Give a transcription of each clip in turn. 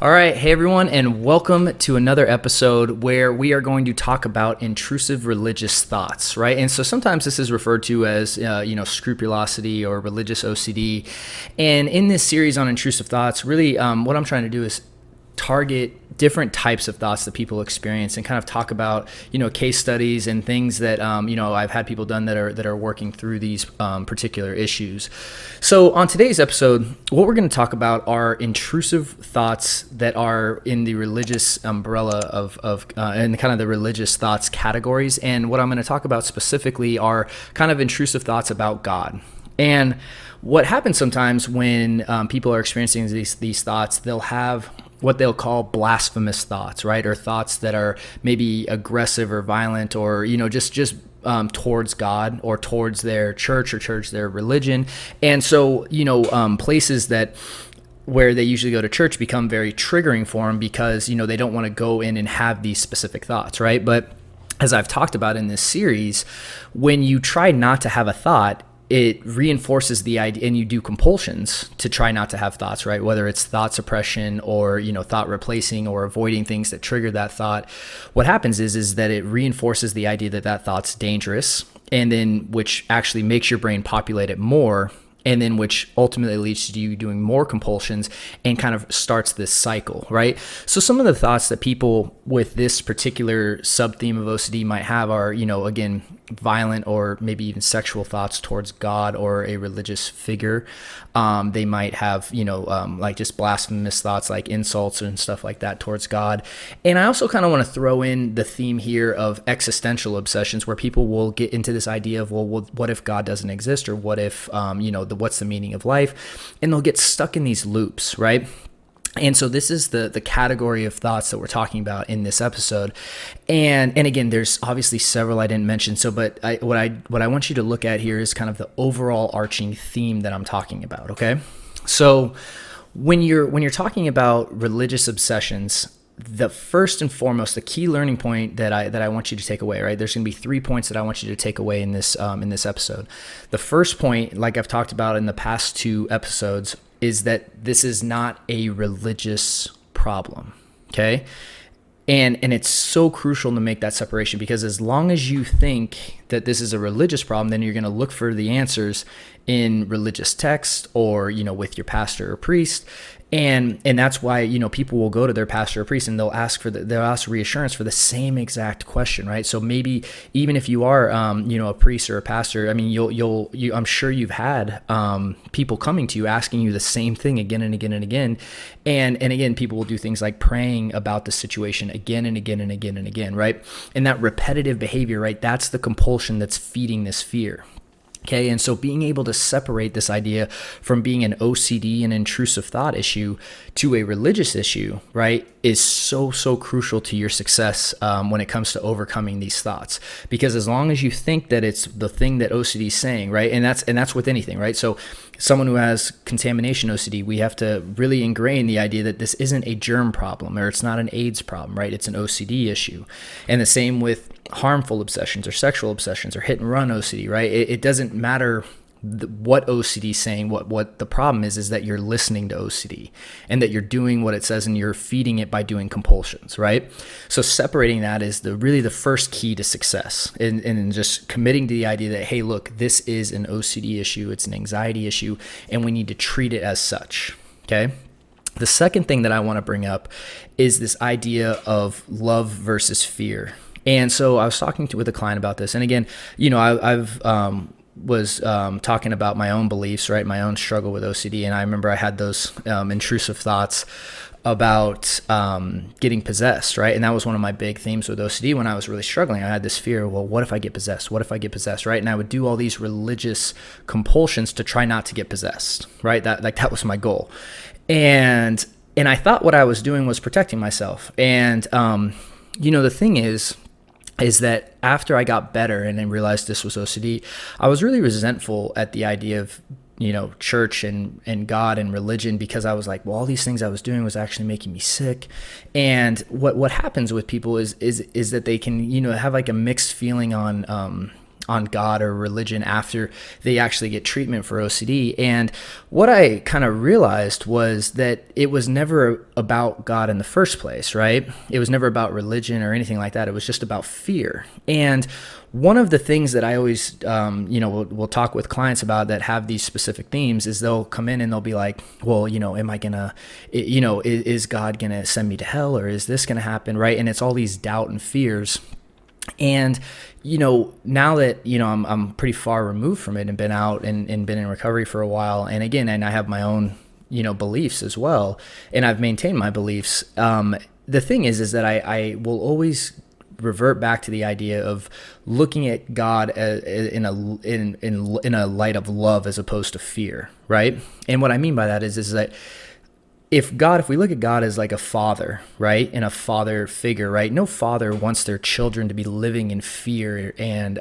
All right, hey everyone, and welcome to another episode where we are going to talk about intrusive religious thoughts, right? And so sometimes this is referred to as, scrupulosity or religious OCD. And in this series on intrusive thoughts, really what I'm trying to do is target different types of thoughts that people experience and kind of talk about, case studies and things that, I've had people done that are working through these particular issues. So on today's episode, what we're going to talk about are intrusive thoughts that are in the religious umbrella of and kind of the religious thoughts categories. And what I'm going to talk about specifically are kind of intrusive thoughts about God. And what happens sometimes when people are experiencing these thoughts, they'll have what they'll call blasphemous thoughts, right? Or thoughts that are maybe aggressive or violent or, just towards God or towards their church or their religion. And so, places that where they usually go to church become very triggering for them because, they don't want to go in and have these specific thoughts, right? But as I've talked about in this series, when you try not to have a thought, it reinforces the idea, and you do compulsions to try not to have thoughts, right? Whether it's thought suppression or, thought replacing or avoiding things that trigger that thought. What happens is that it reinforces the idea that thought's dangerous, and then which actually makes your brain populate it more, and then which ultimately leads to you doing more compulsions and kind of starts this cycle, right? So some of the thoughts that people with this particular sub-theme of OCD might have are, again, violent or maybe even sexual thoughts towards God or a religious figure. They might have, like just blasphemous thoughts like insults and stuff like that towards God. And I also kind of want to throw in the theme here of existential obsessions where people will get into this idea of, well, what if God doesn't exist? Or what if, what's the meaning of life? And they'll get stuck in these loops, right? And so this is the category of thoughts that we're talking about in this episode. And again, there's obviously several I didn't mention. So, but what I want you to look at here is kind of the overall arching theme that I'm talking about. Okay. So when you're talking about religious obsessions, the first and foremost, the key learning point that I want you to take away, right? There's going to be 3 points that I want you to take away in this episode. The first point, like I've talked about in the past 2 episodes, is that this is not a religious problem, okay? And it's so crucial to make that separation because as long as you think that this is a religious problem, then you're going to look for the answers in religious text or, with your pastor or priest. And that's why, people will go to their pastor or priest and they'll ask reassurance for the same exact question, right? So maybe even if you are, a priest or a pastor, I mean, I'm sure you've had people coming to you asking you the same thing again and again and again. And again, people will do things like praying about the situation again and again and again and again, right? And that repetitive behavior, right? That's the compulsion that's feeding this fear. Okay, and so being able to separate this idea from being an OCD and intrusive thought issue to a religious issue, right, is so crucial to your success when it comes to overcoming these thoughts. Because as long as you think that it's the thing that OCD is saying, right, and that's with anything, right? So someone who has contamination OCD, we have to really ingrain the idea that this isn't a germ problem or it's not an AIDS problem, right? It's an OCD issue. And the same with harmful obsessions or sexual obsessions or hit and run OCD, right? It doesn't matter what OCD is saying. What the problem is that you're listening to OCD and that you're doing what it says and you're feeding it by doing compulsions, right? So separating that is really the first key to success and just committing to the idea that, hey, look, this is an OCD issue. It's an anxiety issue and we need to treat it as such, okay? The second thing that I want to bring up is this idea of love versus fear. And so I was talking with a client about this. And again, I've was talking about my own beliefs, right? My own struggle with OCD. And I remember I had those intrusive thoughts about getting possessed, right? And that was one of my big themes with OCD when I was really struggling. I had this fear, well, what if I get possessed? What if I get possessed, right? And I would do all these religious compulsions to try not to get possessed, right? That was my goal. And I thought what I was doing was protecting myself. And, the thing is that after I got better and then realized this was OCD, I was really resentful at the idea of, church and God and religion because I was like, well, all these things I was doing was actually making me sick. And what happens with people is that they can, have like a mixed feeling on on God or religion after they actually get treatment for OCD. And what I kind of realized was that it was never about God in the first place, right? It was never about religion or anything like that. It was just about fear. And one of the things that I always, will talk with clients about that have these specific themes is they'll come in and they'll be like, well, am I gonna, is God gonna send me to hell, or is this gonna happen, right? And it's all these doubt and fears. And, now that, I'm pretty far removed from it and been out and been in recovery for a while. And again, and I have my own, beliefs as well. And I've maintained my beliefs. The thing is that I will always revert back to the idea of looking at God in a light of love as opposed to fear, right? And what I mean by that is that if we look at God as like a father, right, and a father figure, right, no father wants their children to be living in fear and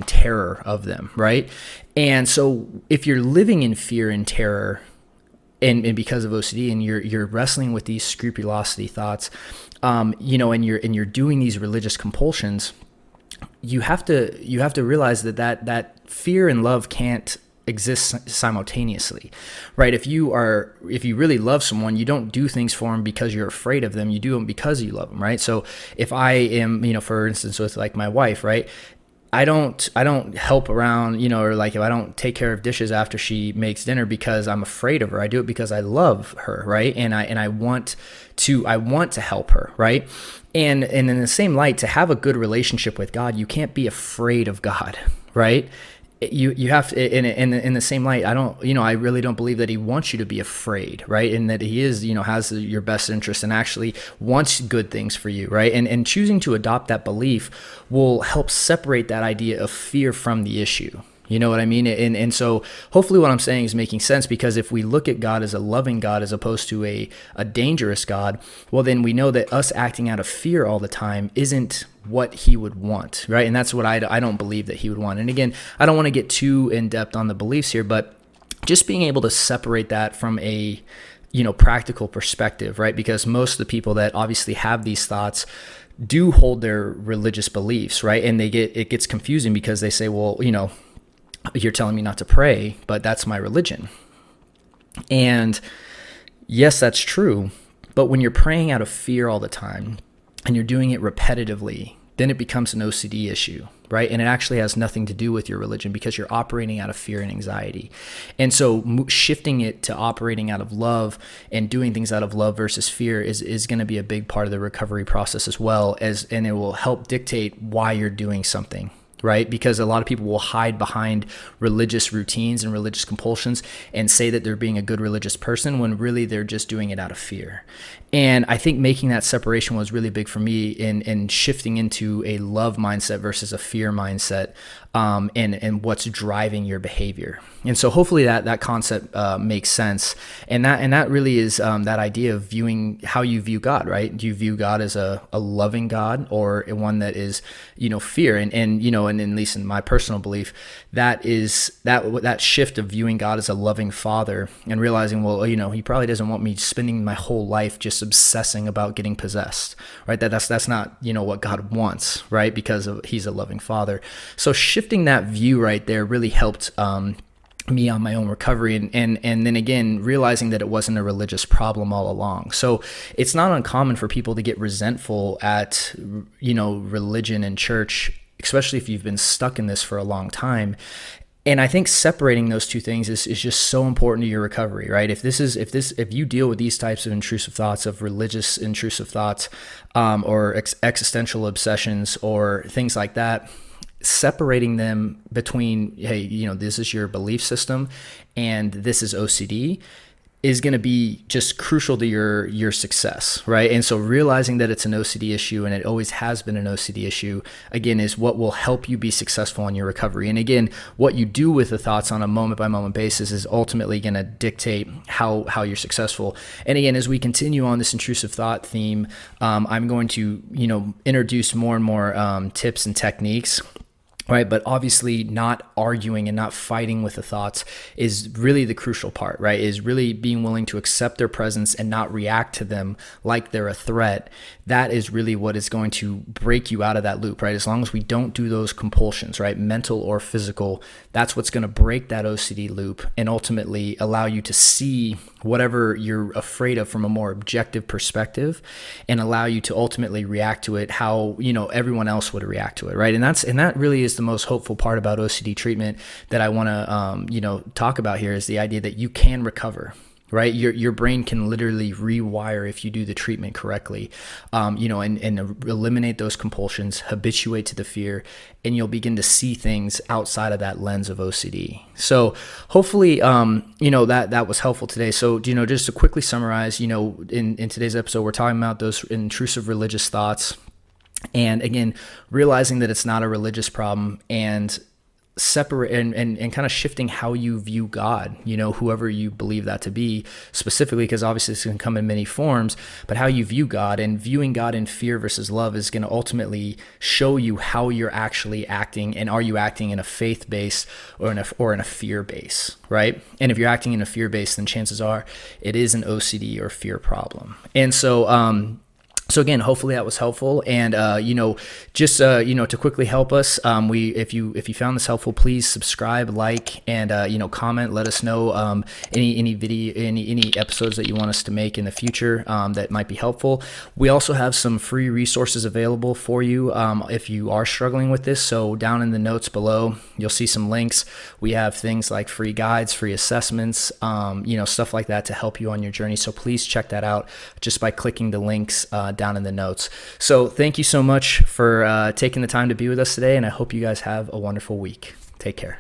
terror of them, right? And so if you're living in fear and terror, and because of OCD, and you're wrestling with these scrupulosity thoughts, and you're doing these religious compulsions, you have to realize that fear and love can't exist simultaneously, right? If you really love someone, you don't do things for them because you're afraid of them. You do them because you love them, right? So if I am, for instance, with like my wife, right? I don't help around, or like if I don't take care of dishes after she makes dinner because I'm afraid of her. I do it because I love her, right? And I want to help her, right? And in the same light, to have a good relationship with God, you can't be afraid of God, right? You have to, in the same light, I really don't believe that he wants you to be afraid, right? And that he is, has your best interest and actually wants good things for you, right? And choosing to adopt that belief will help separate that idea of fear from the issue. You know what I mean? And so hopefully what I'm saying is making sense, because if we look at God as a loving God as opposed to a dangerous God, well, then we know that us acting out of fear all the time isn't what he would want, right? And that's what I don't believe that he would want. And again, I don't want to get too in depth on the beliefs here, but just being able to separate that from a, practical perspective, right? Because most of the people that obviously have these thoughts do hold their religious beliefs, right? And it gets confusing because they say, well, you're telling me not to pray, but that's my religion. And yes, that's true. But when you're praying out of fear all the time and you're doing it repetitively, then it becomes an OCD issue, right? And it actually has nothing to do with your religion because you're operating out of fear and anxiety. And so shifting it to operating out of love and doing things out of love versus fear is going to be a big part of the recovery process as well, and it will help dictate why you're doing something, right? Because a lot of people will hide behind religious routines and religious compulsions and say that they're being a good religious person when really they're just doing it out of fear. And I think making that separation was really big for me in shifting into a love mindset versus a fear mindset, and what's driving your behavior. And so hopefully that concept makes sense. And that really is that idea of viewing how you view God, right? Do you view God as a loving God or one that is, fear? And at least in my personal belief, that is that shift of viewing God as a loving father and realizing, well, he probably doesn't want me spending my whole life just obsessing about getting possessed, right? That's not, what God wants, right? Because he's a loving father. So shifting that view right there really helped me on my own recovery, and then again realizing that it wasn't a religious problem all along. So it's not uncommon for people to get resentful at religion and church, especially if you've been stuck in this for a long time. And I think separating those two things is just so important to your recovery, right? If you deal with these types of intrusive thoughts, of religious intrusive thoughts, or existential obsessions or things like that, separating them between, hey, this is your belief system and this is OCD is going to be just crucial to your success, right? And so realizing that it's an OCD issue and it always has been an OCD issue, again, is what will help you be successful in your recovery. And again, what you do with the thoughts on a moment by moment basis is ultimately going to dictate how you're successful. And again, as we continue on this intrusive thought theme, I'm going to, introduce more and more tips and techniques right? But obviously not arguing and not fighting with the thoughts is really the crucial part, right? Is really being willing to accept their presence and not react to them like they're a threat. That is really what is going to break you out of that loop, right? As long as we don't do those compulsions, right? Mental or physical, that's what's going to break that OCD loop and ultimately allow you to see whatever you're afraid of from a more objective perspective and allow you to ultimately react to it how, everyone else would react to it, right? And that really is the most hopeful part about OCD treatment that I want to, talk about here is the idea that you can recover. Right, your brain can literally rewire if you do the treatment correctly, and eliminate those compulsions, habituate to the fear, and you'll begin to see things outside of that lens of OCD. So hopefully, that was helpful today. So, just to quickly summarize, in today's episode, we're talking about those intrusive religious thoughts, and again, realizing that it's not a religious problem and separate and kind of shifting how you view God, whoever you believe that to be specifically, because obviously this can come in many forms, but how you view God and viewing God in fear versus love is going to ultimately show you how you're actually acting, and are you acting in a faith base or in a fear base, right? And if you're acting in a fear base, then chances are it is an OCD or fear problem. And so again, hopefully that was helpful, and just to quickly help us, if you found this helpful, please subscribe, like, and comment. Let us know any video, any episodes that you want us to make in the future that might be helpful. We also have some free resources available for you if you are struggling with this. So down in the notes below, you'll see some links. We have things like free guides, free assessments, stuff like that to help you on your journey. So please check that out just by clicking the links down in the notes. So thank you so much for taking the time to be with us today, and I hope you guys have a wonderful week. Take care.